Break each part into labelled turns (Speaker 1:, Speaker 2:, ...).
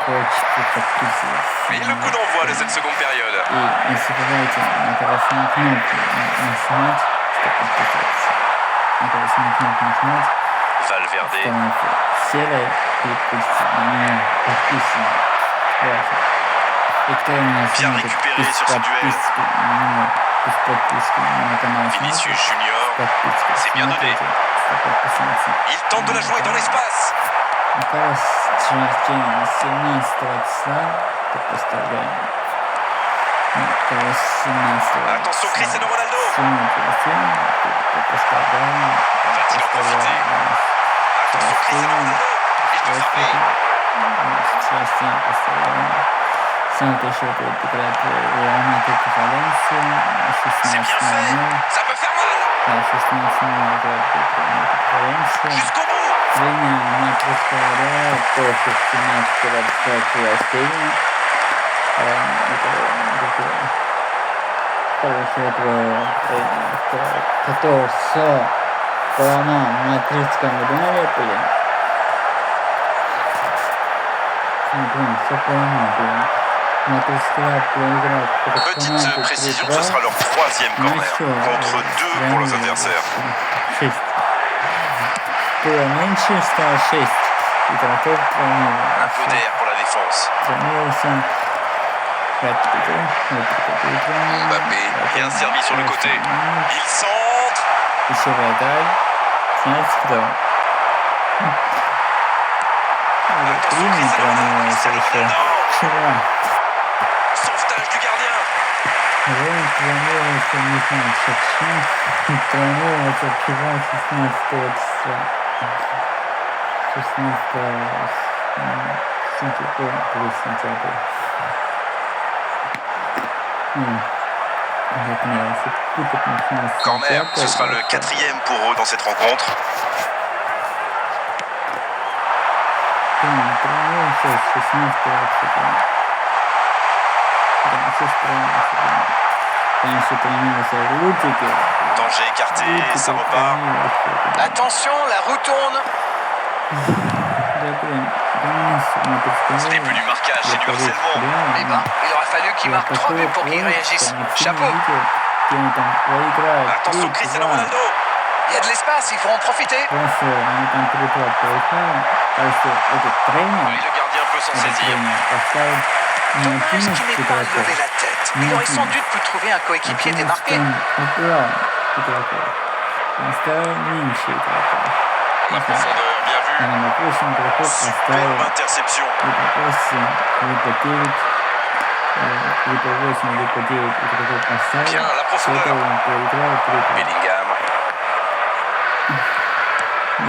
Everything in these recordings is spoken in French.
Speaker 1: Et le coup d'envoi de cette seconde période.
Speaker 2: И не забывайте, надо красную кнопку нажимать, чтобы подписаться. Надо красную кнопку нажимать,
Speaker 1: Valverde.
Speaker 2: становится серой и пусть на нее подписано. Хватит. И кто у нас
Speaker 1: Bien
Speaker 2: смотрит
Speaker 1: récupéré
Speaker 2: без
Speaker 1: sur ce duel.
Speaker 2: подписки на него, без подписки на канал
Speaker 1: Vinicius
Speaker 2: смотрит,
Speaker 1: Junior.
Speaker 2: подписка
Speaker 1: C'est bien donné.
Speaker 2: смотрите, чтобы подписаться.
Speaker 1: Il tente de la jouer dans l'espace.
Speaker 2: У кого с рождения 17 числа, то поставляем. У кого с 17
Speaker 1: Attention Cristiano Ronaldo.
Speaker 2: то поставляем.
Speaker 1: Va-t-il en profiter? Attention Cristiano Ronaldo. Il peut frapper.
Speaker 2: С рождения поставляем. Сегодня еще будет играть Реал Мадрид и Валенсия.
Speaker 1: C'est bien fait. Ça peut faire mal.
Speaker 2: Да, 16:00 играть будет Реал Мадрид и Валенсия.
Speaker 1: Jusqu'au bout.
Speaker 2: Тренер Мадридского Реала по 16 рождения. Который все поломал мадридскому Ливерпулю. Все поломал, мадридский Реал проиграл.
Speaker 1: Petite précision, ce sera leur troisième corner contre 2 pour leurs adversaires.
Speaker 2: 6. Было меньше, стало 6. Игроков травмировалось.
Speaker 1: Un peu d'air pour la défense.
Speaker 2: Травмировался.
Speaker 1: Mbappé, bien servi sur le côté. Il centre.
Speaker 2: Еще вратарь. Знаете кто? Римми травмировался еще. Вчера.
Speaker 1: Sauvetage du gardien.
Speaker 2: Рим травмировался, не знаю, почему. Травмировался вчера 16 числа. 16 сентября, плюс сентябрь.
Speaker 1: Corner, ce sera le 4e pour eux dans cette rencontre. Danger écarté, ça repart.
Speaker 3: Attention, la roue tourne.
Speaker 1: Ce n'est plus du marquage, c'est du harcèlement.
Speaker 3: Eh ben, il aura fallu qu'il marque 3 buts pour qu'il réagisse. Chapeau.
Speaker 1: Attention Cristiano Ronaldo.
Speaker 3: Il y a de l'espace, il faut en profiter.
Speaker 1: Oui, le gardien peut s'en saisir.
Speaker 3: Dommage qu'il n'ait pas levé la tête. Il aurait sans doute pu trouver un coéquipier démarqué.
Speaker 1: La profondeur, bien vu. Superbe interception. Bien, la profondeur. Bellingham. Oh,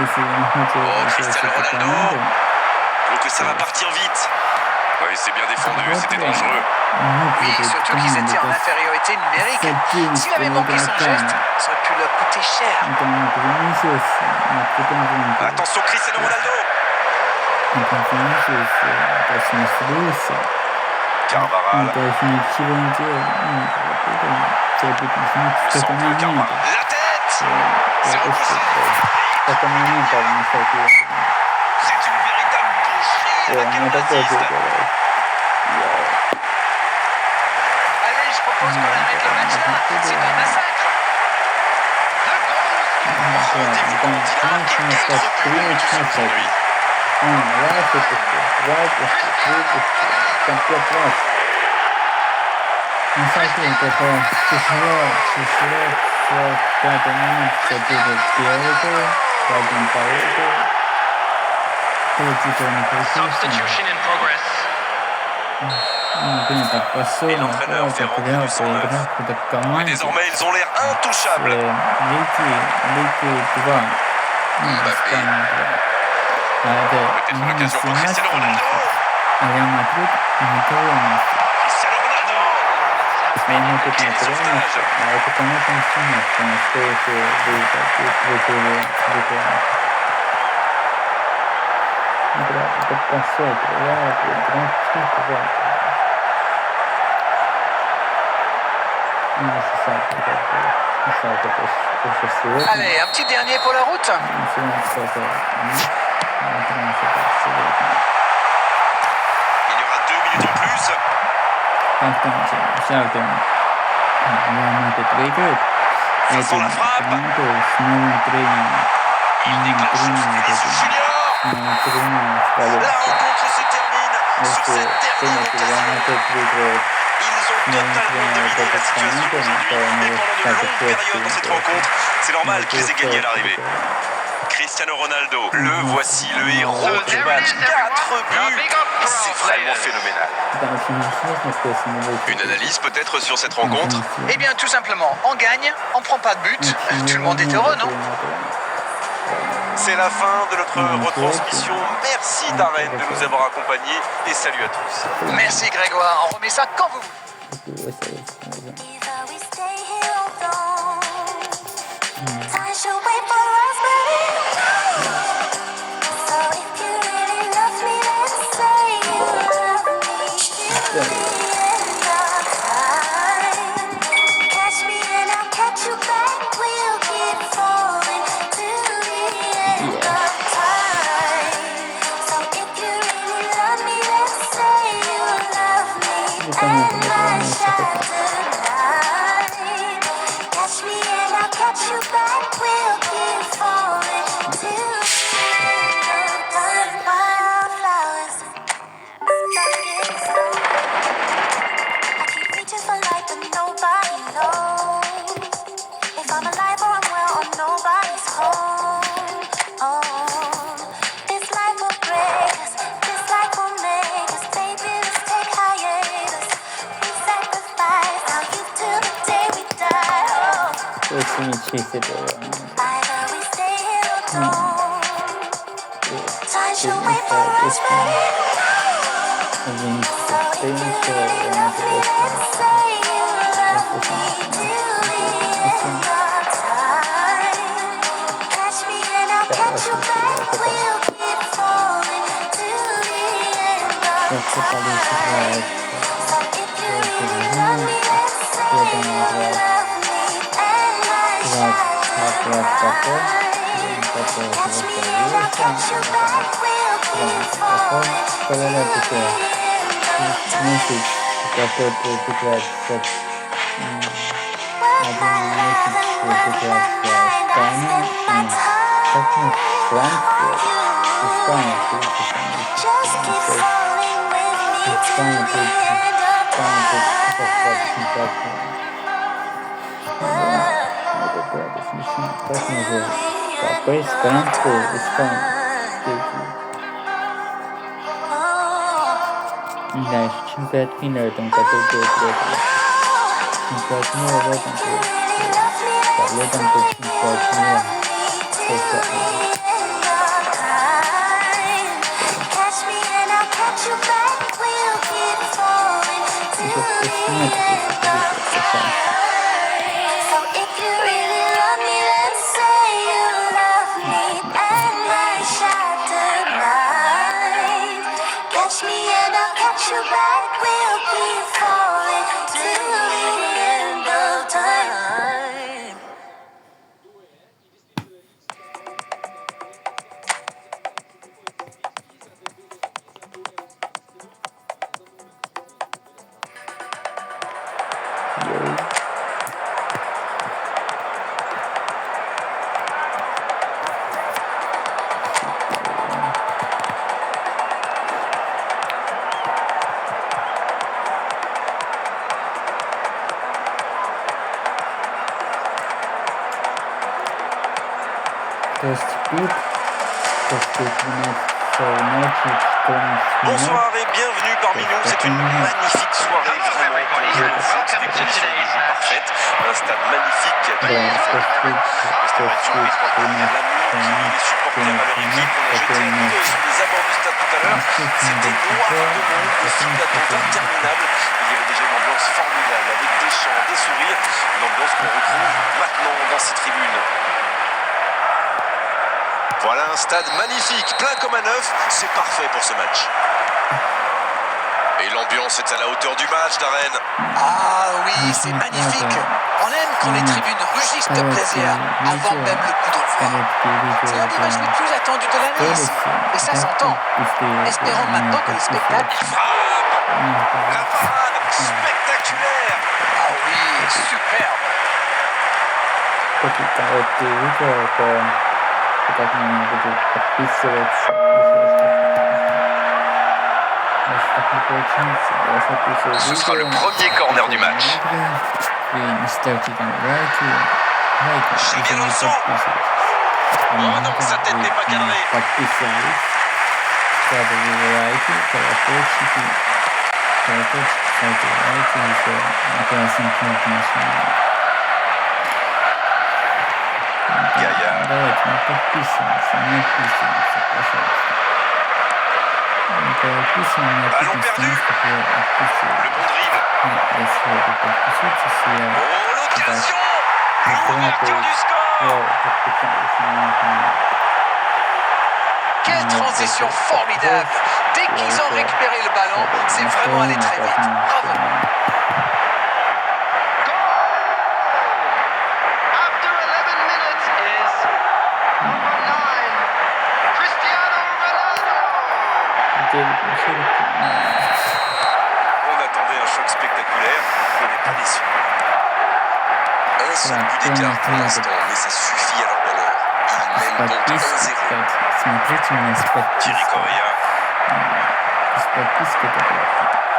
Speaker 1: Cristiano Ronaldo. Oh, que ça va partir vite. Oui, c'est bien défendu, c'était dangereux.
Speaker 3: Oui, surtout qu'ils étaient en infériorité numérique. S'il avait manqué son geste, ça aurait pu leur coûter cher.
Speaker 1: Attention Cristiano Ronaldo. Carvajal. Sans plus Carvajal. La tête. C'est repoussé. C'est une véritable boucherie avec un Baptiste.
Speaker 3: Allez, je propose qu'on arrête le match là. C'est un massacre.
Speaker 1: Rendez-vous compte, il a marqué 4 buts tout seul aujourd'hui.
Speaker 3: Substitution in progress.
Speaker 1: Et l'entraîneur fait rentrer du sang neuf. Et désormais, ils ont l'air intouchables. Mbappé. Peut-être l'occasion pour Cristiano Ronaldo. Cristiano Ronaldo. Quel sauvetage.
Speaker 3: Allez, un petit dernier pour la route.
Speaker 1: Il plus. Ça sent la frappe. Il déclenche Vinicius Junior. La rencontre se termine sur cette dernière occasion. Ils ont totalement dominé la situation aujourd'hui, mais pendant de longues périodes dans cette rencontre, c'est normal qu'ils aient gagné à l'arrivée. Cristiano Ronaldo, le voici, le héros du match. 4 buts, c'est vraiment phénoménal. Une analyse peut-être sur cette rencontre?
Speaker 3: Eh bien, tout simplement, on gagne, on prend pas de but. Tout le monde est heureux, non?
Speaker 1: C'est la fin de notre retransmission. Merci Darren de nous avoir accompagnés et salut à tous.
Speaker 3: Merci Grégoire, on remet ça quand vous voulez.
Speaker 1: Bonsoir et bienvenue parmi nous. C'est une magnifique soirée, vraiment parfaite. Un stade magnifique qui accueille les supporters à leur équipe. On a jeté un coup d'œil sur les abords du stade tout à l'heure. C'était noir de monde, le signe d'attente interminable. Il y avait déjà une ambiance formidable avec des chants, des sourires. Une ambiance qu'on retrouve maintenant dans ces tribunes. Voilà un stade magnifique, plein comme à neuf, c'est parfait pour ce match. Et l'ambiance est à la hauteur du match, Darren.
Speaker 3: Ah oui, c'est magnifique. On aime quand les tribunes rugissent de plaisir avant même le coup d'envoi. C'est l'un des matchs les plus attendus de l'année ici. Et ça s'entend. Espérons maintenant que le spectacle...
Speaker 1: Frappe
Speaker 2: Non,
Speaker 3: La parade spectaculaire. Ah oui, superbe.
Speaker 1: ketika itu juga kita menjadi episode
Speaker 4: Ce sera le premier corner du match.
Speaker 3: Xabi Alonso. Oh non, sa tête n'est pas cadrée. Gaillard.
Speaker 2: Давайте, не подписываемся, пожалуйста. Не подписываем, не
Speaker 3: Ballon
Speaker 2: подписываем,
Speaker 3: perdu. Le bon dribble.
Speaker 2: если вы подписываетесь, я
Speaker 3: Oh, l'occasion. L'ouverture du score. Quelle transition formidable. Dès qu'ils ont récupéré le ballon, c'est vraiment allé très vite. Bravo.
Speaker 5: After 11 minutes is number 9, Cristiano Ronaldo.
Speaker 3: On attendait un choc spectaculaire. On n'est pas déçu. Un seul but d'écart pour l'instant, mais ça suffit à leur bonheur. Ils mènent donc 1-0.
Speaker 2: Смотрите меня с подпиской.
Speaker 3: Thierry Correa.
Speaker 2: С подпиской такой.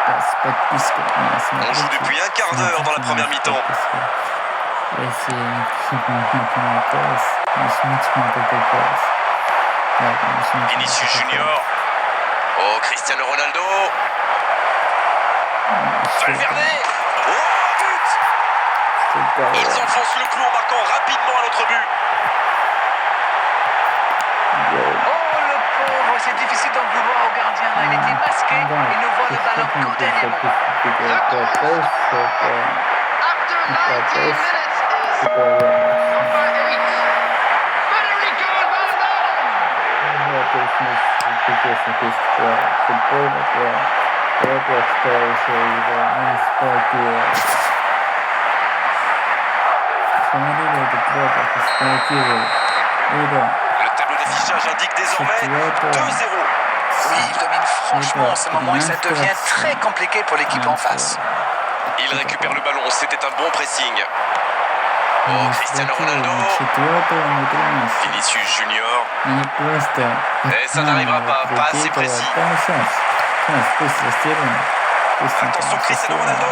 Speaker 2: Да, с подпиской меня
Speaker 3: On
Speaker 2: смотрите.
Speaker 3: joue depuis un quart d'heure dans la première mi-temps.
Speaker 2: Если не голос, не смотрите на такой голос. Ладно, не смотрите на
Speaker 3: Vinicius
Speaker 2: такой
Speaker 3: Junior. Oh, Cristiano Ronaldo.
Speaker 2: голос.
Speaker 3: Valverde. Oh, but. Ils enfoncent le clou en marquant rapidement à notre but.
Speaker 5: Oh le pauvre, c'est difficile d'en vouloir au gardien. Il était masqué, il ne voit le ballon qu'au dernier moment.
Speaker 1: After
Speaker 5: 90 minutes is number 8, Federico Valverde.
Speaker 3: Le tableau d'affichage indique désormais 2-0.
Speaker 6: Oui, il domine franchement en ce moment et ça devient très compliqué pour l'équipe en face.
Speaker 3: Il récupère le ballon, c'était un bon pressing. Oh, Cristiano Ronaldo. Vinicius Junior.
Speaker 2: Et
Speaker 3: ça n'arrivera pas assez précis. Attention, Cristiano Ronaldo.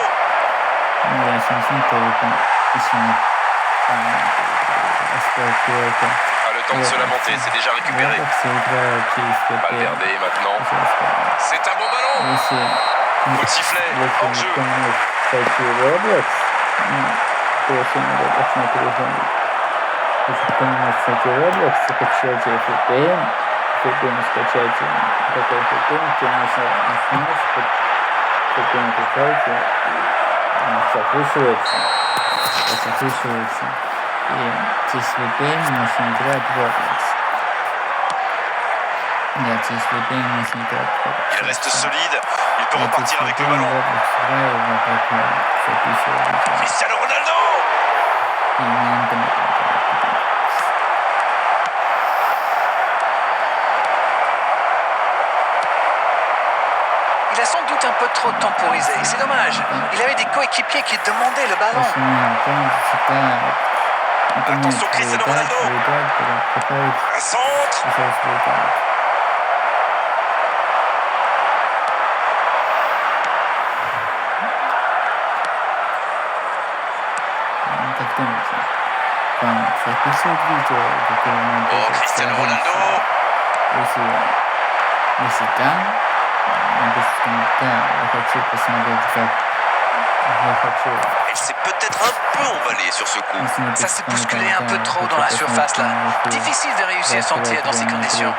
Speaker 3: Pas le temps de se lamenter, c'est déjà récupéré. Valverde maintenant. C'est un bon ballon. Coup de sifflet, hors jeu.
Speaker 1: Если понимать, кстати, Roblox, скачайте VPN, скачайте такой VPN, где можно SMS, VPN качаете, записывается. И здесь VPN можно играть в Roblox. Нет, здесь VPN можно играть в Roblox.
Speaker 3: Il reste solide, il peut repartir avec le ballon. Cristiano Ronaldo.
Speaker 6: Il a sans doute un peu trop temporisé, c'est dommage. Il avait des coéquipiers qui demandaient le ballon.
Speaker 3: Attention, Cristiano Ronaldo. Un centre. Oh, Cristiano Ronaldo.
Speaker 2: Если да, напишите комментарий. Я хочу посмотреть, как я хочу.
Speaker 3: Elle s'est peut-être un peu emballée sur ce coup.
Speaker 6: Ça s'est bousculé un peu trop dans la surface là. Difficile de réussir son tir dans ces conditions.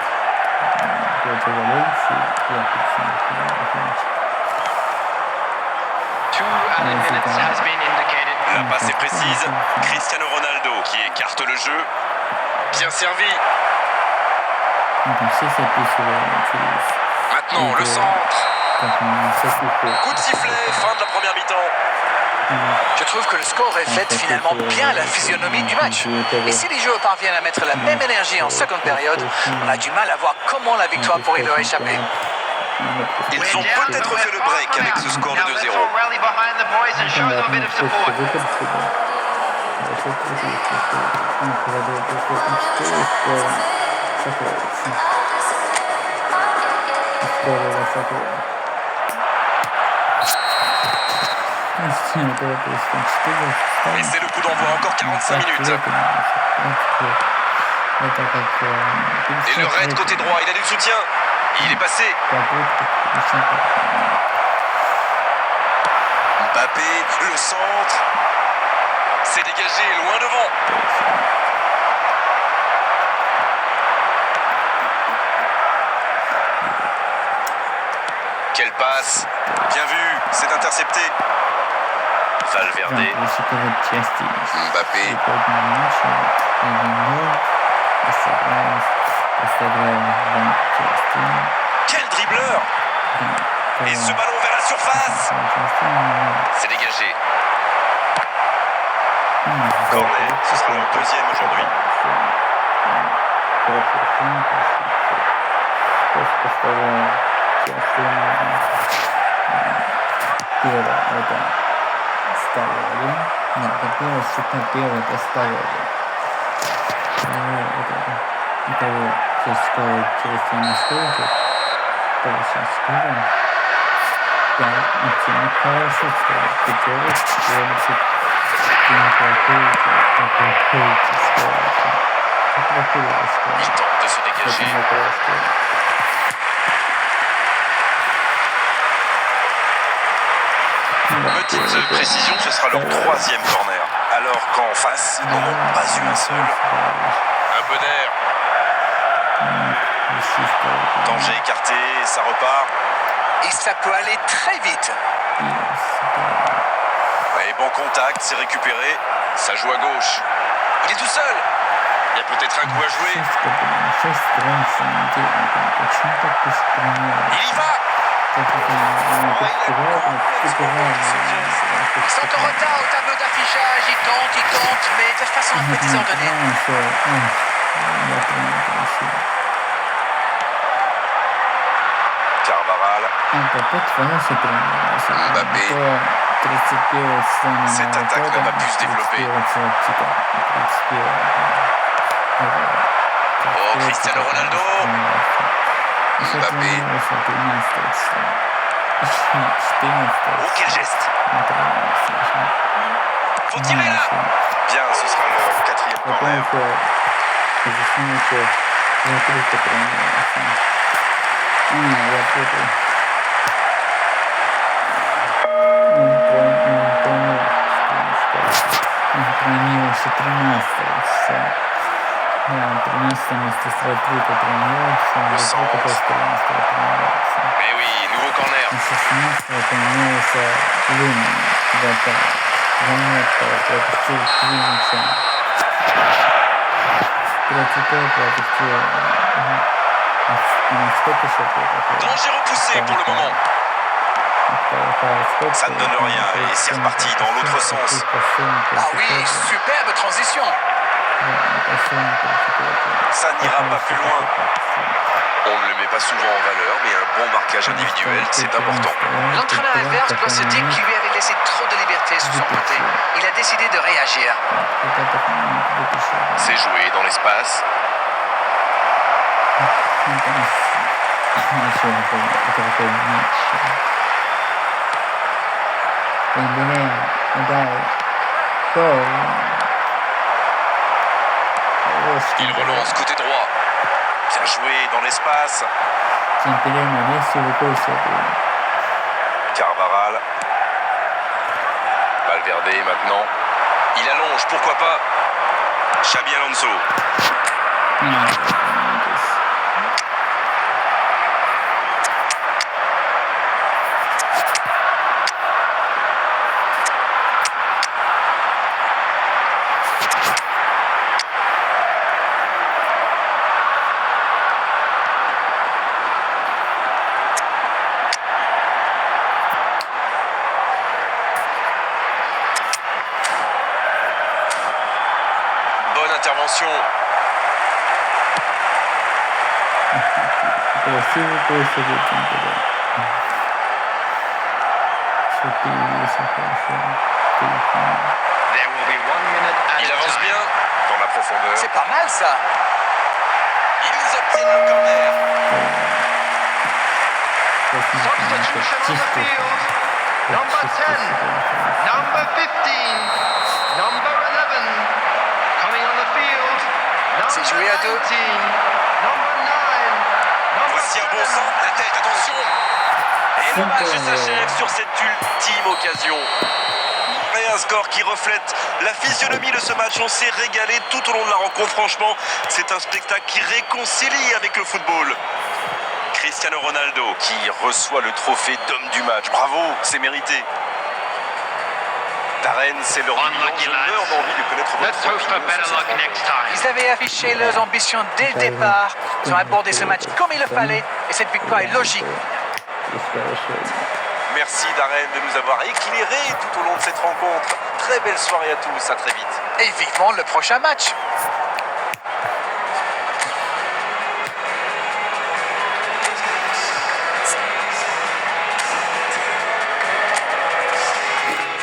Speaker 3: La passe est précise. Cristiano Ronaldo qui écarte le jeu. Bien servi. Maintenant, le centre. Coup de sifflet, fin de la première mi-temps.
Speaker 6: Je trouve que le score reflète finalement bien la physionomie du match. Et si les joueurs parviennent à mettre la même énergie en seconde période, on a du mal à voir comment la victoire pourrait leur échapper.
Speaker 3: Ils ont peut-être fait le break avec ce score de 2-0. Et c'est le coup d'envoi, encore 45 minutes. Et le raid côté droit, il a du soutien. Il est passé. Mbappé, le centre. C'est dégagé, loin devant. Quelle passe. Bien vu, c'est intercepté. Valverde. Mbappé. Quel dribbleur. Et ce ballon vers la surface. C'est dégagé. Cornet, ce sera leur deuxième aujourd'hui. Il tente de se dégager. Petite précision, ce sera leur troisième corner. Alors qu'en face, ils n'en ont pas eu un seul. Un peu d'air. Danger écarté, ça repart.
Speaker 6: Et ça peut aller très vite.
Speaker 3: Et bon contact, c'est récupéré. Ça joue à gauche. Il est tout seul. Il y a peut-être un coup à jouer. Il y va.
Speaker 6: Ils sont en retard au tableau d'affichage. Ils tentent, mais de façon un peu désordonnée.
Speaker 3: Carvajal. Mbappé. Cette attaque n'a pas pu se développer. Oh, Cristiano Ronaldo. Mbappé. Oh, quel geste. Faut tirer là. Bien, ce sera le quatrième corner. Le centre. Mais oui, nouveau corner. Danger repoussé pour le moment. Ça ne donne rien et c'est reparti dans l'autre sens.
Speaker 6: Ah oui, superbe transition.
Speaker 3: Ça n'ira pas plus loin. On ne le met pas souvent en valeur, mais un bon marquage individuel, c'est important.
Speaker 6: L'entraîneur adverse doit se dire qu'il lui avait laissé trop de liberté sur son côté. Il a décidé de réagir.
Speaker 3: C'est joué dans l'espace. Il relance côté droit. Bien joué dans l'espace. Carvajal. Valverde maintenant. Il allonge, pourquoi pas. Xabi Alonso. Bonne intervention.
Speaker 2: красивый посадит там туда. Что-то есть хорошо.
Speaker 4: There will be 1 minute at
Speaker 3: Il
Speaker 4: a
Speaker 3: avance
Speaker 4: time.
Speaker 3: bien dans la profondeur.
Speaker 6: C'est pas mal ça.
Speaker 3: Ils obtiennent le corner.
Speaker 7: Substitution on the field. Number 10, number 15, number 11. Coming on the field.
Speaker 6: C'est
Speaker 7: Number
Speaker 6: joué à
Speaker 7: 19,
Speaker 6: deux.
Speaker 7: number 9, number
Speaker 3: Voici un bon
Speaker 7: 7.
Speaker 3: centre, la tête, attention. Et le match s'achève sur cette ultime occasion. Et un score qui reflète la physionomie de ce match. On s'est régalé tout au long de la rencontre. Franchement, c'est un spectacle qui réconcilie avec le football. Cristiano Ronaldo qui reçoit le trophée d'homme du match. Bravo, c'est mérité. Darren, c'est leur bilan.
Speaker 4: Unlucky
Speaker 3: Je
Speaker 4: lads.
Speaker 3: meurs d'envie de connaître
Speaker 4: Let's
Speaker 3: votre
Speaker 4: hope for
Speaker 3: opinion
Speaker 4: better
Speaker 3: sur
Speaker 4: luck
Speaker 3: cette
Speaker 4: next time.
Speaker 6: Ils avaient affiché leurs ambitions dès le départ. Ils ont abordé ce match comme il le fallait. Et cette victoire est logique.
Speaker 3: Merci Darren de nous avoir éclairés tout au long de cette rencontre. Très belle soirée à tous, à très vite.
Speaker 6: Et vivement le prochain match.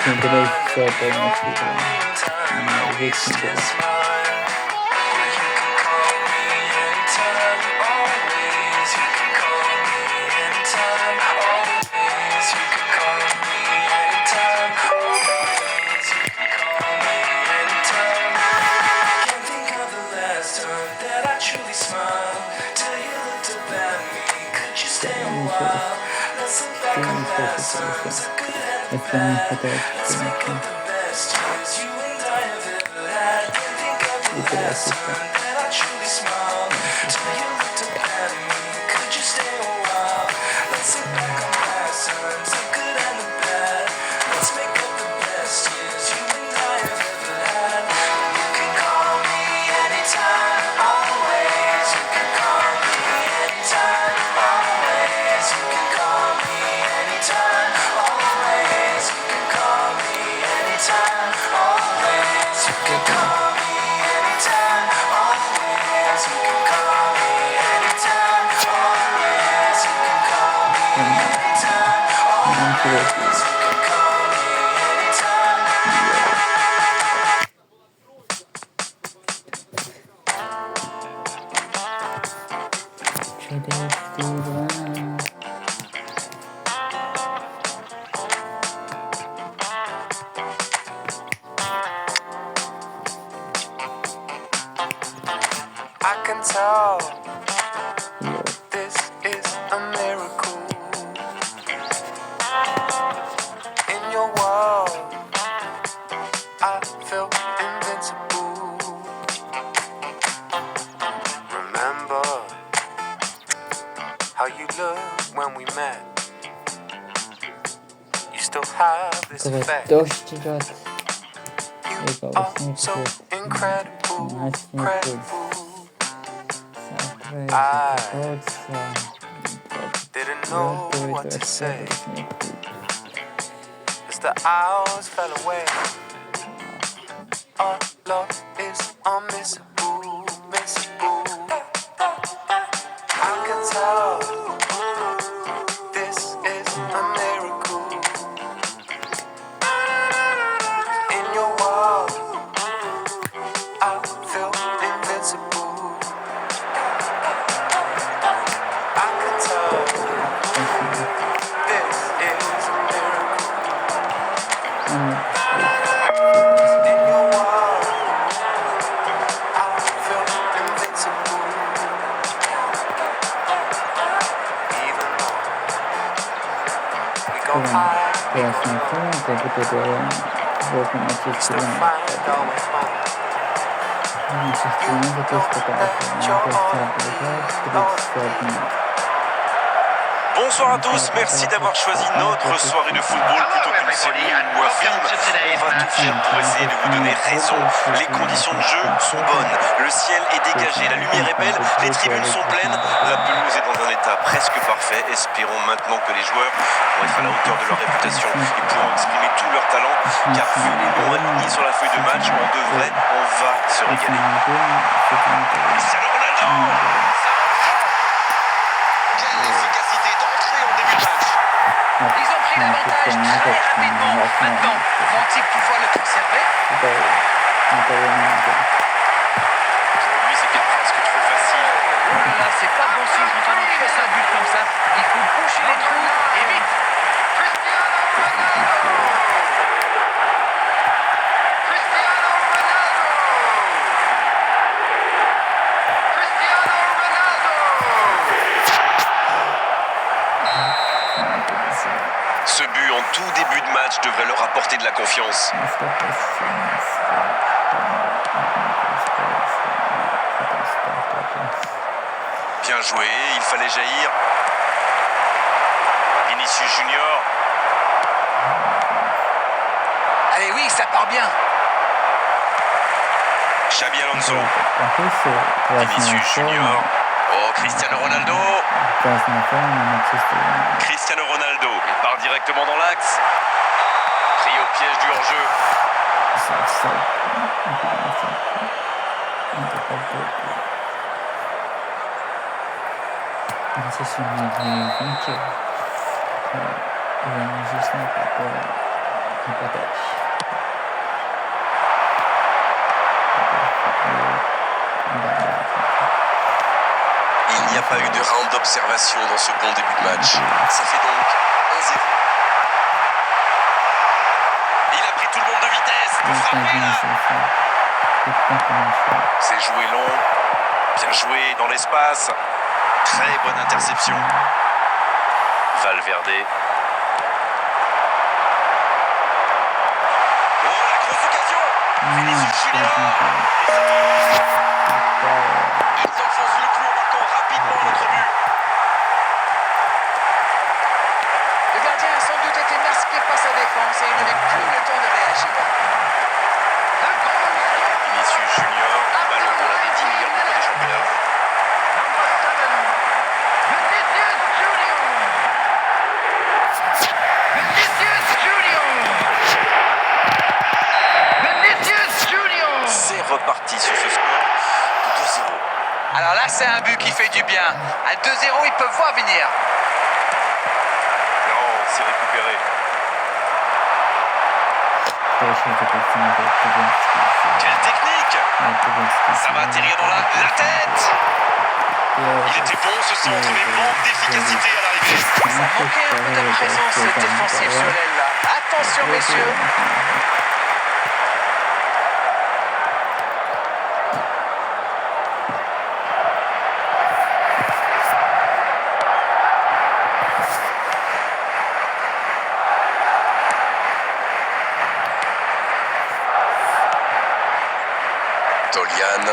Speaker 2: Смотреть все полностью. Весь интерес. Это не хватает.
Speaker 8: I can tell this is a miracle. In your world, I feel invincible. Remember how you looked when we met. You still have this effect.
Speaker 2: Дождь идет.
Speaker 8: You are so incredible, incredible. I didn't know what to say as the hours fell away. Our love is unmissable, missable. I can tell this is a miracle. In your world, I feel invincible. I can tell this is a miracle. In your world, I feel invincible. Even though we go high,
Speaker 2: Классный фильм, как будто это вот
Speaker 8: we
Speaker 2: Манчестер
Speaker 8: still find our way home.
Speaker 2: Манчестер Юнайтед тоже такая. Манчестер 30
Speaker 3: Bonsoir à tous, merci d'avoir choisi notre soirée de football plutôt qu'une série ou un film. On va tout faire pour essayer de vous donner raison. Les conditions de jeu sont bonnes, le ciel est dégagé, la lumière est belle, les tribunes sont pleines, la pelouse est dans un état presque parfait. Espérons maintenant que les joueurs vont être à la hauteur de leur réputation et pourront exprimer tout leur talent, car vu les noms alignés sur la feuille de match, on va se régaler. Cristiano Ronaldo!
Speaker 5: Ils ont pris l'avantage très rapidement. Maintenant, vont-ils pouvoir le conserver?
Speaker 3: Pour lui, c'était presque trop facile.
Speaker 5: Oh là là, c'est pas bon signe quand on encaisse un but comme ça. Il faut boucher les trous et vite.
Speaker 3: Ce but en tout début de match devrait leur apporter de la confiance. Bien joué, il fallait jaillir. Vinicius Junior.
Speaker 5: Allez, oui, ça part bien.
Speaker 3: Xabi Alonso. Vinicius Junior. Oh, Cristiano Ronaldo. Cristiano Ronaldo. Il part directement dans l'axe. Pris au piège du hors-jeu. Il n'y a pas eu de round d'observation dans ce bon début de match. Ça fait donc 1-0. Il a pris tout le monde de vitesse. Pour frapper là. C'est joué long. Bien joué dans l'espace. Très bonne interception. Valverde. Oh, la grosse occasion. Vinicius Junior. Ils enfoncent le clou en marquant rapidement l'autre but.
Speaker 5: Le gardien a sans doute été masqué par sa défense et il n'avait plus le temps de réagir.
Speaker 3: Vinicius Junior, ballon pour l'un des 10 meilleurs buteurs du championnat. C'est reparti sur ce score de 2-0.
Speaker 5: Alors là, c'est un but qui fait du bien. À 2-0, ils peuvent voir venir.
Speaker 3: Non, c'est récupéré. Quelle technique! Ça va atterrir dans la tête! Il était bon ce centre, mais manque d'efficacité à l'arrivée.
Speaker 5: Ça manquait un peu de présence défensive sur l'aile là. Attention, messieurs.
Speaker 3: Tolian.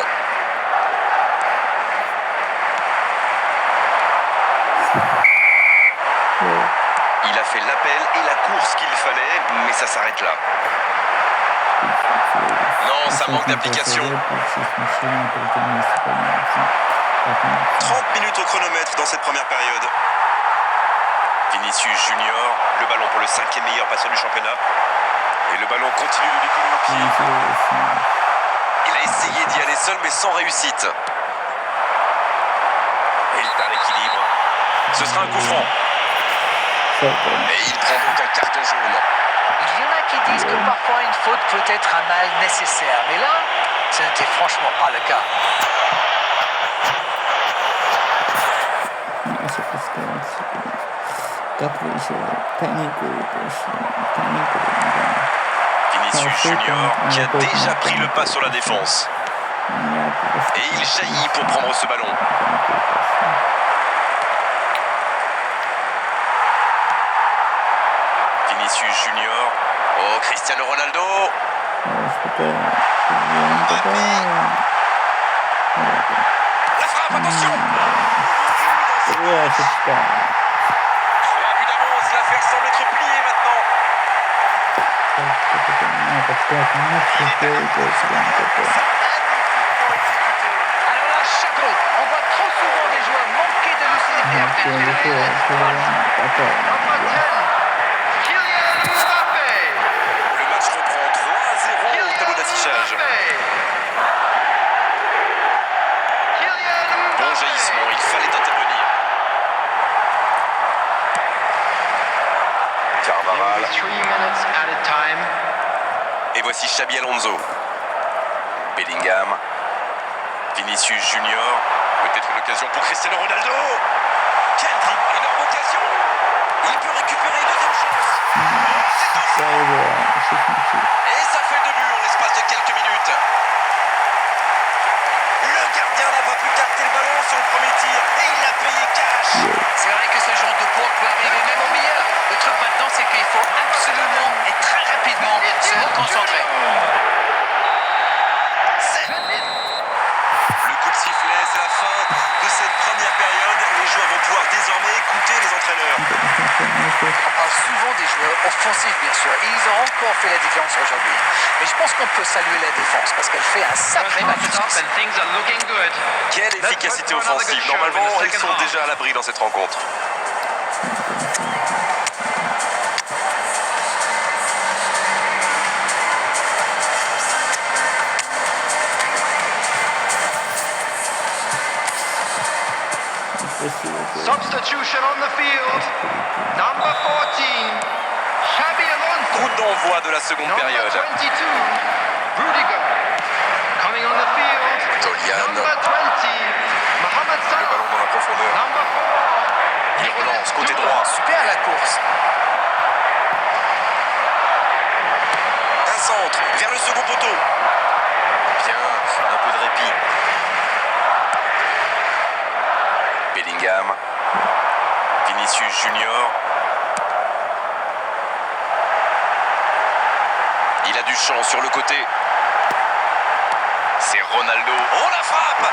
Speaker 3: Il a fait l'appel et la course qu'il fallait, mais ça s'arrête là. Non, ça manque d'application. 30 minutes au chronomètre dans cette première période. Vinicius Junior, le ballon pour le 5e meilleur passeur du championnat. Et le ballon continue de lui coller au pied. Il a essayé d'y aller seul, mais sans réussite. Et il perd l'équilibre. Ce sera un coup franc. Et il prend donc un carton jaune.
Speaker 5: Il y en a qui disent que parfois une faute peut être un mal nécessaire. Mais là, ce n'était franchement pas le cas.
Speaker 3: Vinicius Junior qui a déjà pris le pas sur la défense. Et il jaillit pour prendre ce ballon. Vinicius Junior. Oh, Cristiano Ronaldo. Mbappé. La frappe, attention. 3 buts d'avance, l'affaire semble être pliée maintenant.
Speaker 5: Alors là, chapeau. On voit trop souvent des joueurs manquer de lucidité.
Speaker 3: Le match reprend 3-0 au tableau d'affichage. Bon jaillissement, il fallait intervenir.
Speaker 7: There will
Speaker 3: Carvajal.
Speaker 7: be 3 minutes added time.
Speaker 3: Et voici Xabi Alonso. Bellingham. Vinicius Junior. Peut-être une occasion pour Cristiano Ronaldo. Quel dribble, énorme occasion. Il peut récupérer une deuxième chance.
Speaker 1: Ça,
Speaker 3: Et ça fait 2 buts en l'espace de quelques minutes. Le gardien n'a pas pu capter le ballon sur le premier tir et il l'a payé cash.
Speaker 6: C'est vrai que ce genre de bourre peut arriver même au meilleur. Le truc maintenant, c'est qu'il faut absolument et très rapidement se reconcentrer.
Speaker 3: Le coup de sifflet, c'est la fin de cette première période. Les joueurs vont pouvoir désormais écouter les entraîneurs.
Speaker 6: On parle souvent des joueurs offensifs, bien sûr. Et ils ont encore fait la différence aujourd'hui. Mais je pense qu'on peut saluer la défense parce qu'elle fait un sacré match.
Speaker 7: Stop and things are looking good.
Speaker 3: Quelle efficacité offensive. Normalement, ils sont déjà à l'abri dans cette rencontre.
Speaker 7: Substitution on the field. Number 14, Xabi Alonso.
Speaker 3: Coup d'envoi de la seconde
Speaker 7: Number
Speaker 3: période.
Speaker 7: 22, Rudiger. Coming on the field.
Speaker 3: Tolian.
Speaker 7: Number 20, Mohamed
Speaker 3: Le
Speaker 7: Salah.
Speaker 3: ballon dans la profondeur.
Speaker 7: Number 4,
Speaker 3: Il relance, côté droit.
Speaker 6: Super la course.
Speaker 3: Un centre vers le second poteau. Bien, un peu de répit. Bellingham. Vinicius Junior. Il a du champ sur le côté. C'est Ronaldo. Oh la frappe!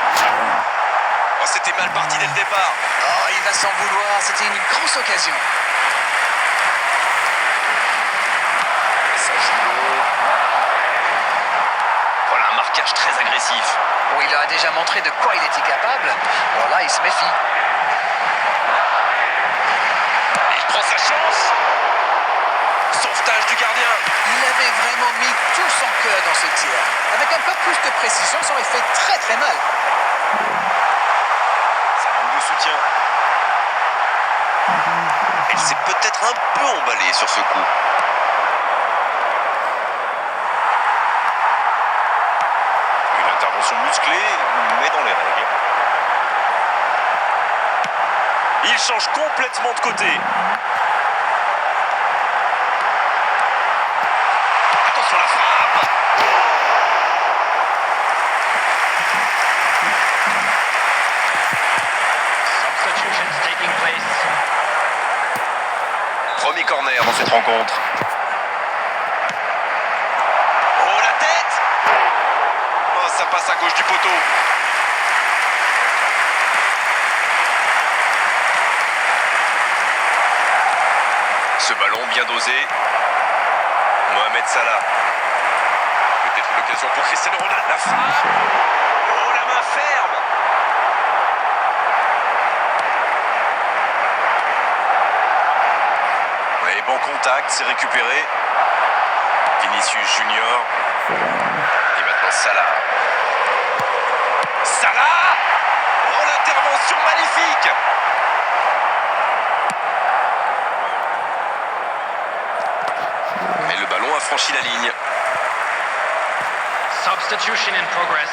Speaker 3: Oh, c'était mal parti dès le départ.
Speaker 6: Oh, il va s'en vouloir. C'était une grosse occasion.
Speaker 3: Ça joue long. Voilà un marquage très agressif.
Speaker 6: Bon, il a déjà montré de quoi il était capable. Bon, là, il se méfie.
Speaker 3: Il prend sa chance. Sauvetage du gardien.
Speaker 6: Il avait vraiment mis tout son cœur dans ce tir. Avec un peu plus de précision, ça aurait fait très très mal.
Speaker 3: Ça manque de soutien. Elle s'est peut-être un peu emballée sur ce coup. Une intervention musclée, mais dans les règles. Il change complètement de côté. Attention à la frappe.
Speaker 7: substitutions taking place.
Speaker 3: Premier corner dans cette rencontre. Oh la tête. Oh, ça passe à gauche du poteau. Ce ballon bien dosé. Mohamed Salah. Peut-être une occasion pour Cristiano Ronaldo. La frappe. Oh la main ferme. Ouais, bon contact, c'est récupéré. Vinicius Junior. Et maintenant Salah. Salah. Oh l'intervention magnifique. Mais le ballon a franchi la ligne.
Speaker 7: Substitution in progress.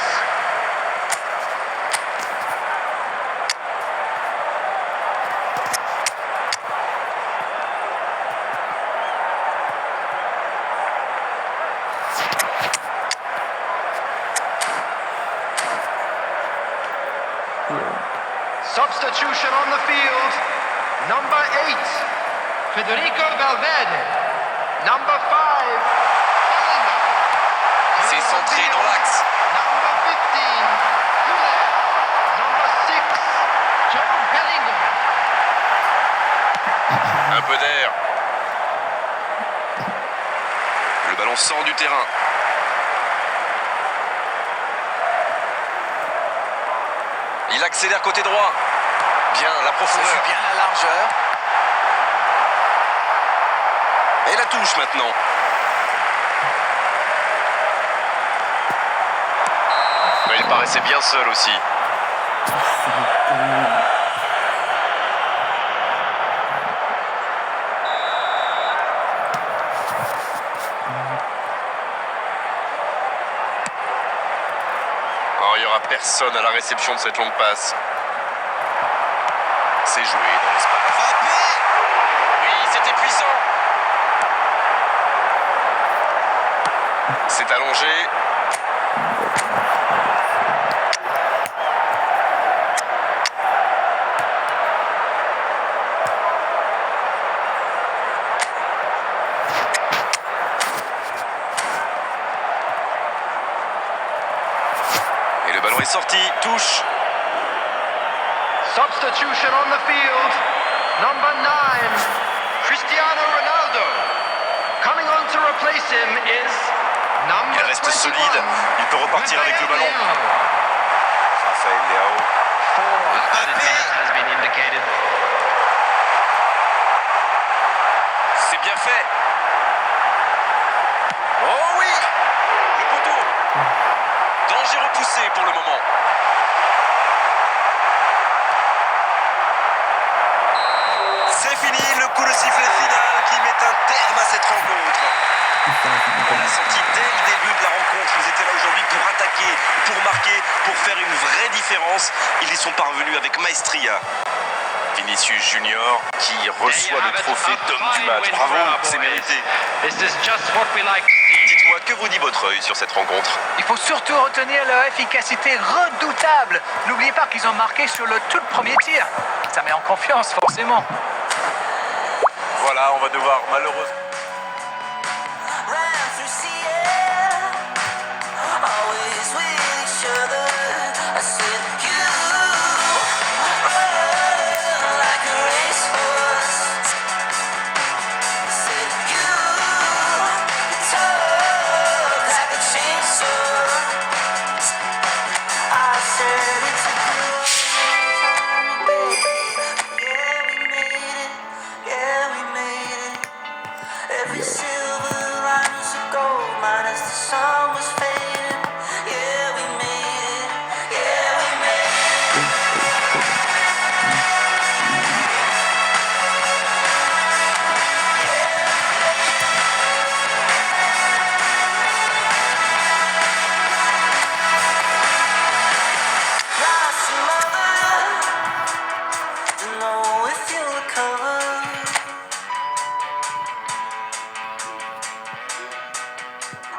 Speaker 7: Substitution on the field. Number 8, Federico Valverde. Number 5,
Speaker 3: C'est centré dans l'axe.
Speaker 7: Number 15, Müller. Number 6, Joe Bellingham.
Speaker 3: Un peu d'air. Le ballon sort du terrain. Il accélère côté droit. Bien, la
Speaker 6: Ça
Speaker 3: profondeur.
Speaker 6: joue bien la largeur.
Speaker 3: Et la touche maintenant. Mais il paraissait bien seul aussi. à personne à la réception de cette longue passe. C'est joué dans l'espace. Frappé! Oui, c'était puissant. C'est allongé. Et le ballon est sorti. Touche.
Speaker 7: Substitution on the field. Number 9, Cristiano Ronaldo. Coming on to replace him is number
Speaker 3: Il reste
Speaker 7: 21.
Speaker 3: solide. Il peut repartir avec le ballon.
Speaker 7: Rafael
Speaker 3: Raphaël Leao.
Speaker 7: 4 added minutes has been indicated.
Speaker 3: C'est bien fait. Oh oui! Le poteau. Danger repoussé pour le moment. C'est fini, le coup de sifflet final qui met un terme à cette rencontre. On l'a senti dès le début de la rencontre. Ils étaient là aujourd'hui pour attaquer, pour marquer, pour faire une vraie différence. Ils y sont parvenus avec maestria. Vinicius Junior qui reçoit le trophée d'homme du match. Bravo, c'est mérité.
Speaker 7: This is just what we like to see.
Speaker 3: Dites-moi, que vous dit votre œil sur cette rencontre?
Speaker 6: Il faut surtout retenir leur efficacité redoutable. N'oubliez pas qu'ils ont marqué sur le tout premier tir. Ça met en confiance, forcément.
Speaker 3: Voilà, on va devoir malheureusement...
Speaker 8: Ran through sea air, always with each other. I said you run like a racehorse. I said you talk like a chainsaw. I said it's a good time, baby. Yeah, we made it. Yeah, we made it. Every silver line was a gold mine as the sun was fading. Yeah, we made it. Yeah, we made it. Lost your mother. Don't know if you'll recover.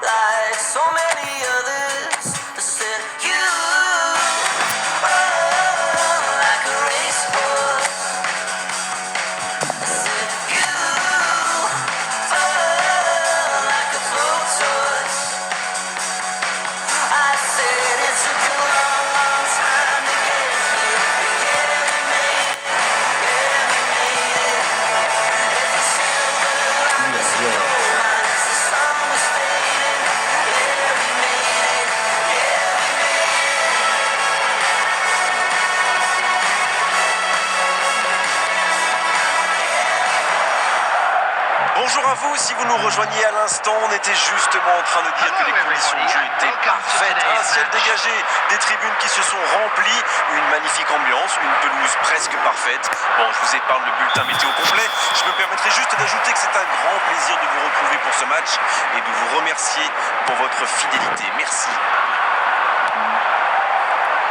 Speaker 8: Like so many others, I said you run like a racehorse. I said you run like a blowtorch. I said it's a long, long time to get here. Yeah, we made it. Yeah, we made it. Every silver line was a gold mine as the sun was fading. Yeah, we made it. Yeah, we made it.
Speaker 3: Bonjour à vous, si vous nous rejoignez à l'instant, on était justement en train de dire que les conditions de jeu étaient parfaites. Un ciel dégagé, des tribunes qui se sont remplies, une magnifique ambiance, une pelouse presque parfaite. Bon, je vous épargne le bulletin météo complet. Je me permettrai juste d'ajouter que c'est un grand plaisir de vous retrouver pour ce match et de vous remercier pour votre fidélité. Merci.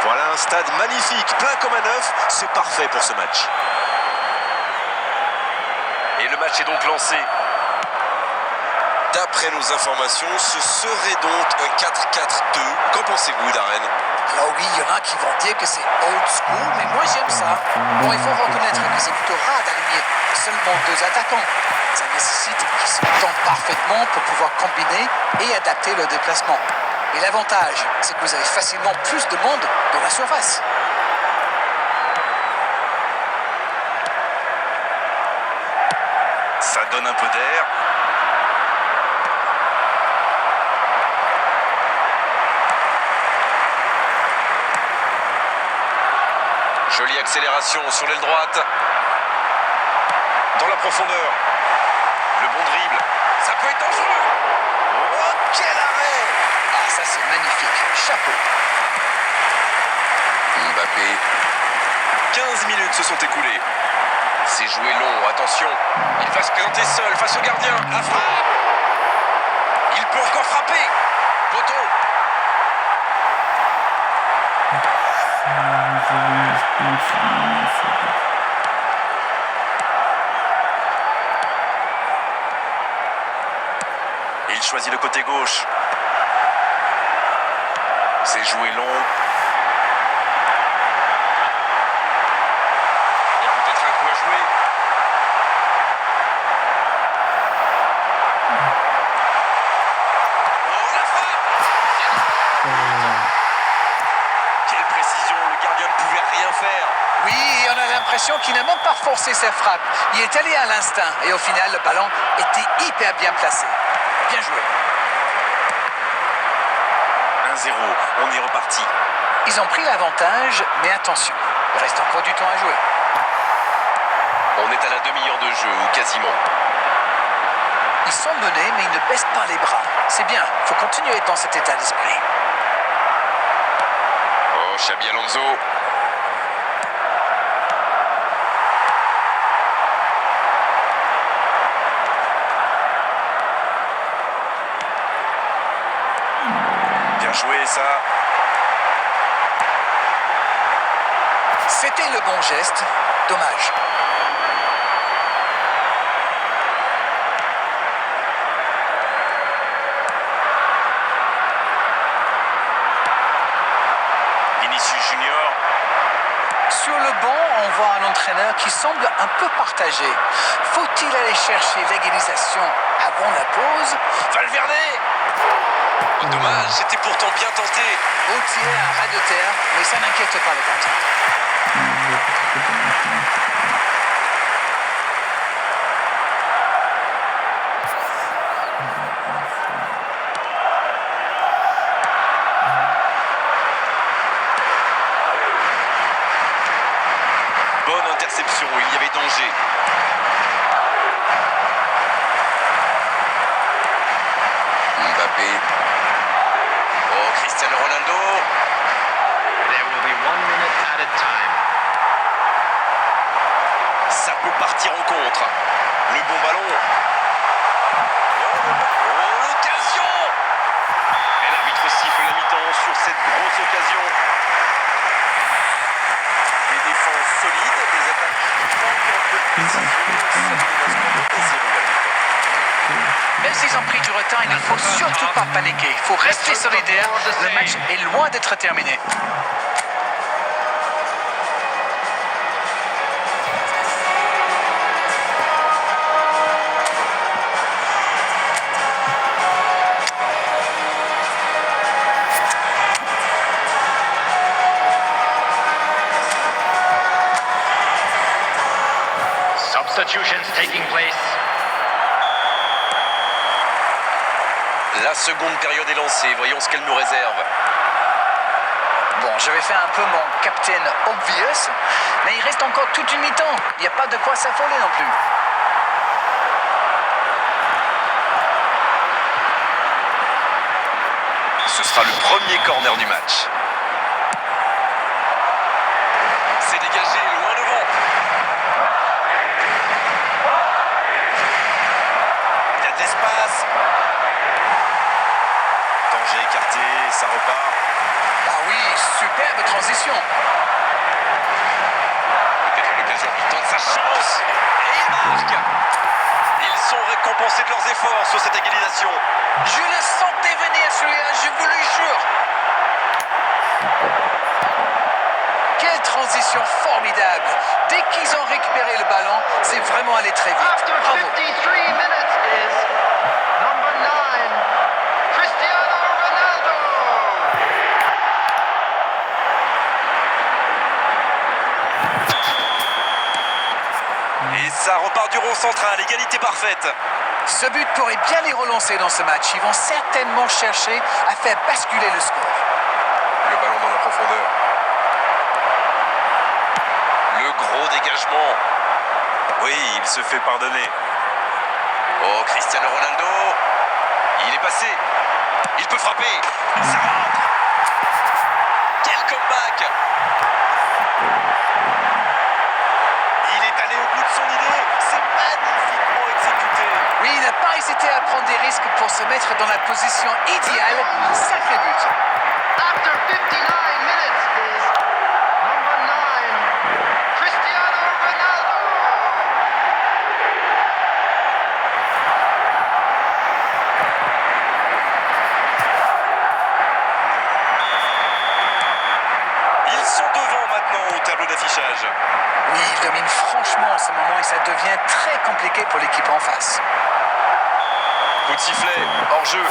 Speaker 3: Voilà un stade magnifique, plein comme un œuf, c'est parfait pour ce match. Et le match est donc lancé. D'après nos informations, ce serait donc un 4-4-2. Qu'en pensez-vous, Darren?
Speaker 6: Alors oui, il y en a qui vont dire que c'est old school, mais moi j'aime ça. Bon, il faut reconnaître que c'est plutôt rare d'aligner seulement 2 attaquants. Ça nécessite qu'ils s'entendent parfaitement pour pouvoir combiner et adapter leur déplacement. Et l'avantage, c'est que vous avez facilement plus de monde dans la surface.
Speaker 3: Ça donne un peu d'air. Jolie accélération sur l'aile droite. Dans la profondeur. Le bon dribble. Ça peut être dangereux. Oh, quel arrêt!
Speaker 6: Ah, ça c'est magnifique. Chapeau.
Speaker 3: Mbappé. 15 minutes se sont écoulées. C'est joué long, attention. Il va se présenter seul face au gardien. La frappe. Il peut encore frapper. Poteau. Il choisit le côté gauche. C'est joué long. Il y a peut-être un coup à jouer. Oh, la frappe! Quelle précision, le gardien ne pouvait rien faire.
Speaker 6: Oui, on a l'impression qu'il n'a même pas forcé sa frappe. Il est allé à l'instinct et au final, le ballon était hyper bien placé. Bien joué.
Speaker 3: 1-0, on est reparti.
Speaker 6: Ils ont pris l'avantage, mais attention, il reste encore du temps à jouer.
Speaker 3: On est à la demi-heure de jeu, ou quasiment.
Speaker 6: Ils sont menés, mais ils ne baissent pas les bras. C'est bien, il faut continuer dans cet état d'esprit.
Speaker 3: Oh, Xabi Alonso. Bien joué, ça.
Speaker 6: C'était le bon geste, dommage.
Speaker 3: Vinicius Junior.
Speaker 6: Sur le banc, on voit un entraîneur qui semble un peu partagé. Faut-il aller chercher l'égalisation avant la pause?
Speaker 3: Valverde. Oh, dommage, c'était pourtant bien tenté.
Speaker 6: Au tir à ras de terre, mais ça n'inquiète pas le gardien.
Speaker 3: Bonne interception, il y avait danger. Mbappé. Oh, Cristiano Ronaldo.
Speaker 4: There will be 1 minute added time.
Speaker 3: Ça peut partir en contre. Le bon ballon. Oh, l'occasion. Et l'arbitre siffle la mi-temps sur cette grosse occasion. Des défenses solides, des attaques qui manquent un peu de précision.
Speaker 6: Même s'ils ont pris du retard, il ne faut surtout pas paniquer. Il faut rester solidaire. Le match est loin d'être terminé.
Speaker 4: Substitutions taking place.
Speaker 3: La seconde période est lancée. Voyons ce qu'elle nous réserve.
Speaker 6: Bon, je vais faire un peu mon captain obvious, mais il reste encore toute une mi-temps. Il n'y a pas de quoi s'affoler non plus.
Speaker 3: Ce sera le premier corner du match. C'est dégagé, loin devant. Il y a de l'espace. Danger écarté, ça repart.
Speaker 6: Ah oui, superbe transition.
Speaker 3: Peut-être l'occasion, il tente sa chance. Et il marque. Ils sont récompensés de leurs efforts sur cette égalisation.
Speaker 6: Je le sentais venir celui-là, je vous le jure. Quelle transition formidable. Dès qu'ils ont récupéré le ballon, c'est vraiment allé très vite.
Speaker 7: After
Speaker 6: Bravo.
Speaker 7: 53 minutes is number 9, Cristiano Ronaldo.
Speaker 3: Et ça repart du rond central, égalité parfaite.
Speaker 6: Ce but pourrait bien les relancer dans ce match. Ils vont certainement chercher à faire basculer le score.
Speaker 3: Le ballon dans la profondeur. Le gros dégagement. Oui, il se fait pardonner. Oh, Cristiano Ronaldo. Il est passé. Il peut frapper. Ça rentre. Quel comeback. Il est allé au bout de son idée. C'est magnifiquement exécuté.
Speaker 6: Oui, il n'a pas hésité à prendre des risques pour se mettre dans la position idéale. Un sacré but.
Speaker 7: After 59 minutes is number 9, Cristiano Ronaldo.
Speaker 6: domine franchement en ce moment et ça devient très compliqué pour l'équipe en face.
Speaker 3: Coup de sifflet, hors jeu.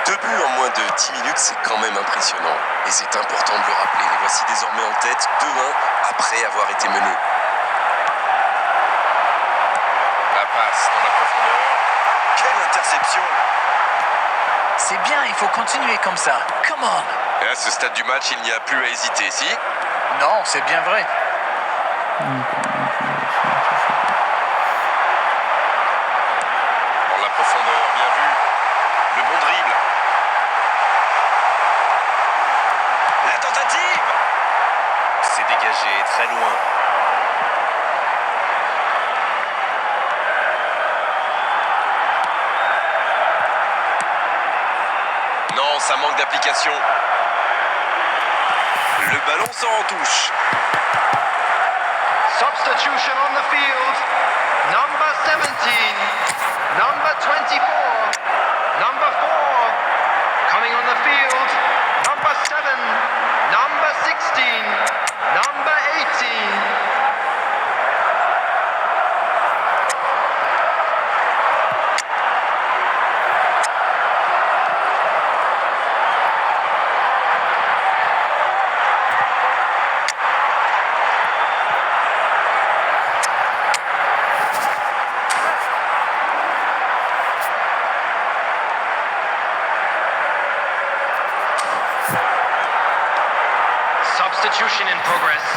Speaker 3: Deux buts en moins de 10 minutes, c'est quand même impressionnant. Et c'est important de le rappeler. Les voici désormais en tête, 2-1, après avoir été menés. La passe dans la profondeur. Quelle interception!
Speaker 6: C'est bien, il faut continuer comme ça. Come on!
Speaker 3: Et à ce stade du match, il n'y a plus à hésiter, si?
Speaker 6: Non, c'est bien vrai.
Speaker 3: Dans la profondeur, bien vu. Le bon dribble. La tentative! C'est dégagé, très loin. Non, ça manque d'application. Le ballon sort en touche.
Speaker 7: Substitution on the field. Number 17, number 24, number 4. Coming on the field, number 7, number 16, number 18. Substitution in progress.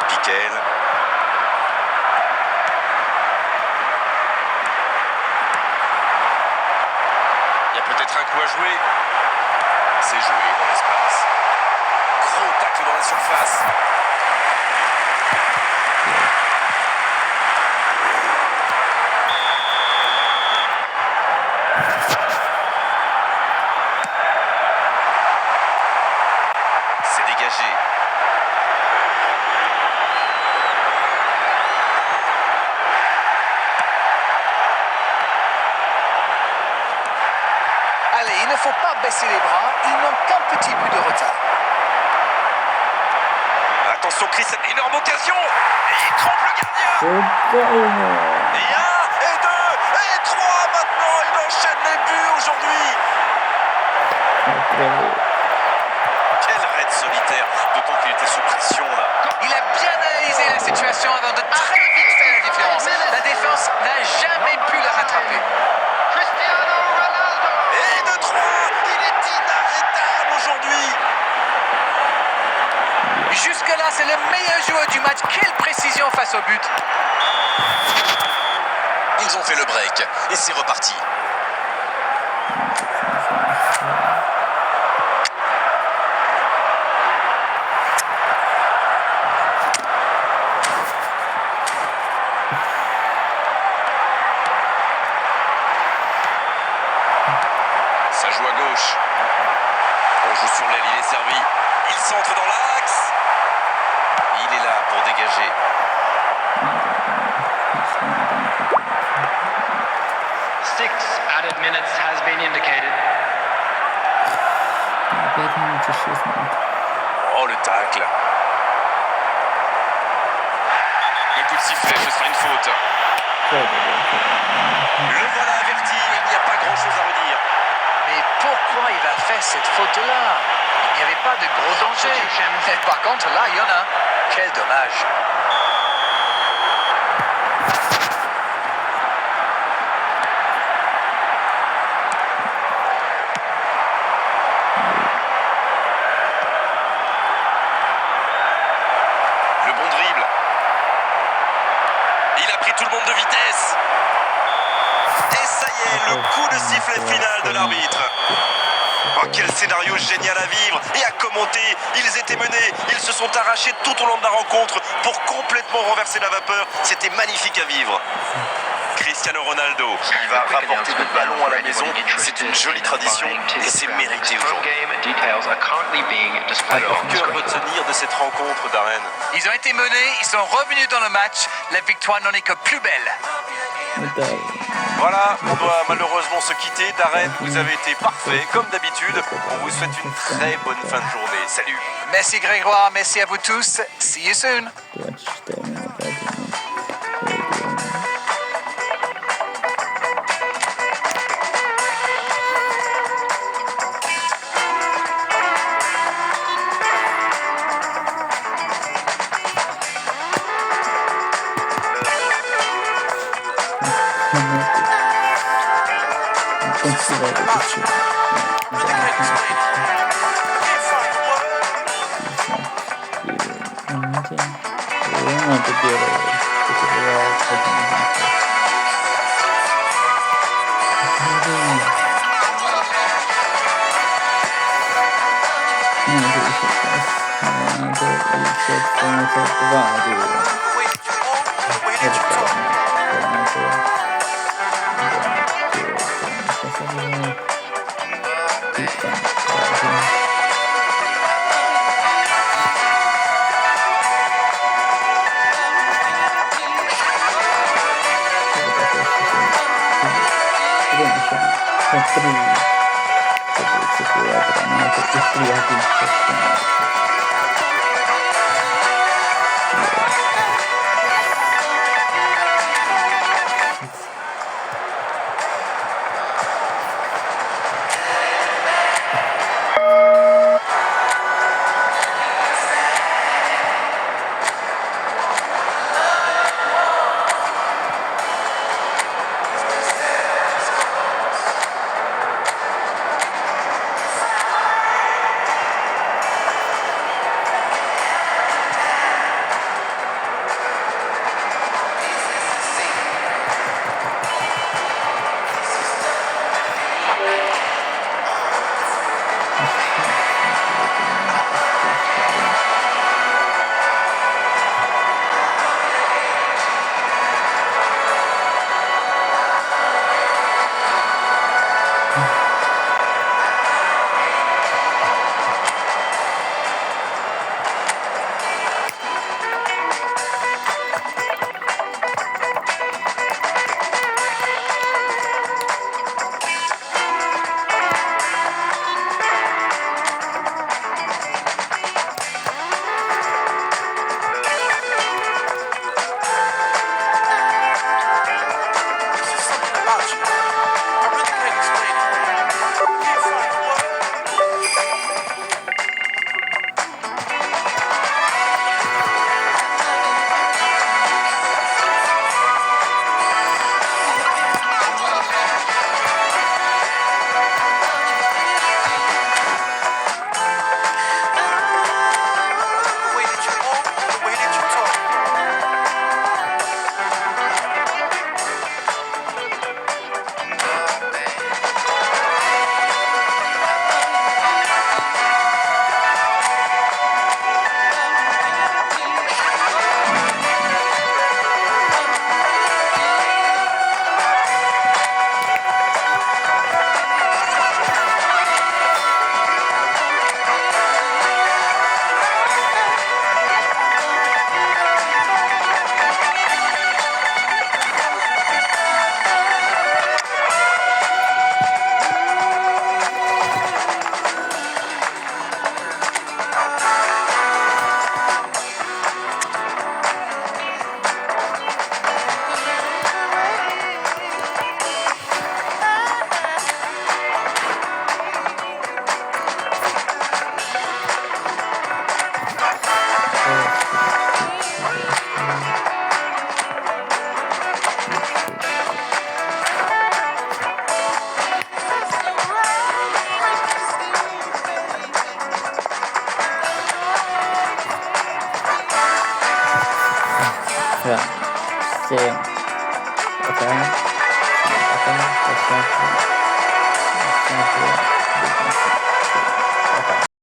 Speaker 3: Piquel. Il y a peut-être un coup à jouer. C'est joué dans l'espace. Gros tacle dans la surface. C'est dégagé.
Speaker 6: Allez, il ne faut pas baisser les bras. Ils n'ont qu'un petit but de retard.
Speaker 3: Attention Chris, énorme occasion. Et il trompe le gardien. Et 1, et 2, et 3 maintenant. Il enchaîne les buts aujourd'hui. Quel raid solitaire. D'autant qu'il était sous pression là.
Speaker 6: Il a bien analysé la situation avant de très vite faire la différence. La défense n'a jamais pu le rattraper.
Speaker 7: Cristiano Ronaldo.
Speaker 3: Et de 3, il est inarrêtable aujourd'hui.
Speaker 6: Jusque-là, c'est le meilleur joueur du match. Quelle précision face au but.
Speaker 3: Ils ont fait le break et c'est reparti. Ça joue à gauche. On joue sur l'aile, il est servi. Il centre dans l'axe. Il est là pour dégager.
Speaker 7: 6 added minutes has been indicated.
Speaker 3: Oh, le tacle. Le coup de sifflet, ce sera une faute. Le voilà averti, il n'y a pas grand-chose à redire.
Speaker 6: Mais pourquoi il a fait cette faute-là? Il n'y avait pas de gros danger. Mais par contre, là, il y en a. Quel dommage.
Speaker 3: Le bon dribble. Il a pris tout le monde de vitesse. Et ça y est, le coup de sifflet final de l'arbitre. Oh, quel scénario génial à vivre et à commenter. Ils étaient menés, ils se sont arrachés tout au long de la rencontre pour complètement renverser la vapeur. C'était magnifique à vivre. Cristiano Ronaldo, il va rapporter le ballon à la maison. C'est une jolie tradition et c'est mérité aujourd'hui. Alors, que retenir de cette rencontre, Darren?
Speaker 5: Ils ont été menés, ils sont revenus dans le match. La victoire n'en est que plus belle.
Speaker 3: Voilà, on doit malheureusement se quitter. Darren, vous avez été parfait, comme d'habitude. On vous souhaite une très bonne fin de journée. Salut.
Speaker 5: Merci Grégoire, merci à vous tous. See you soon.
Speaker 2: Same. Okay. Okay.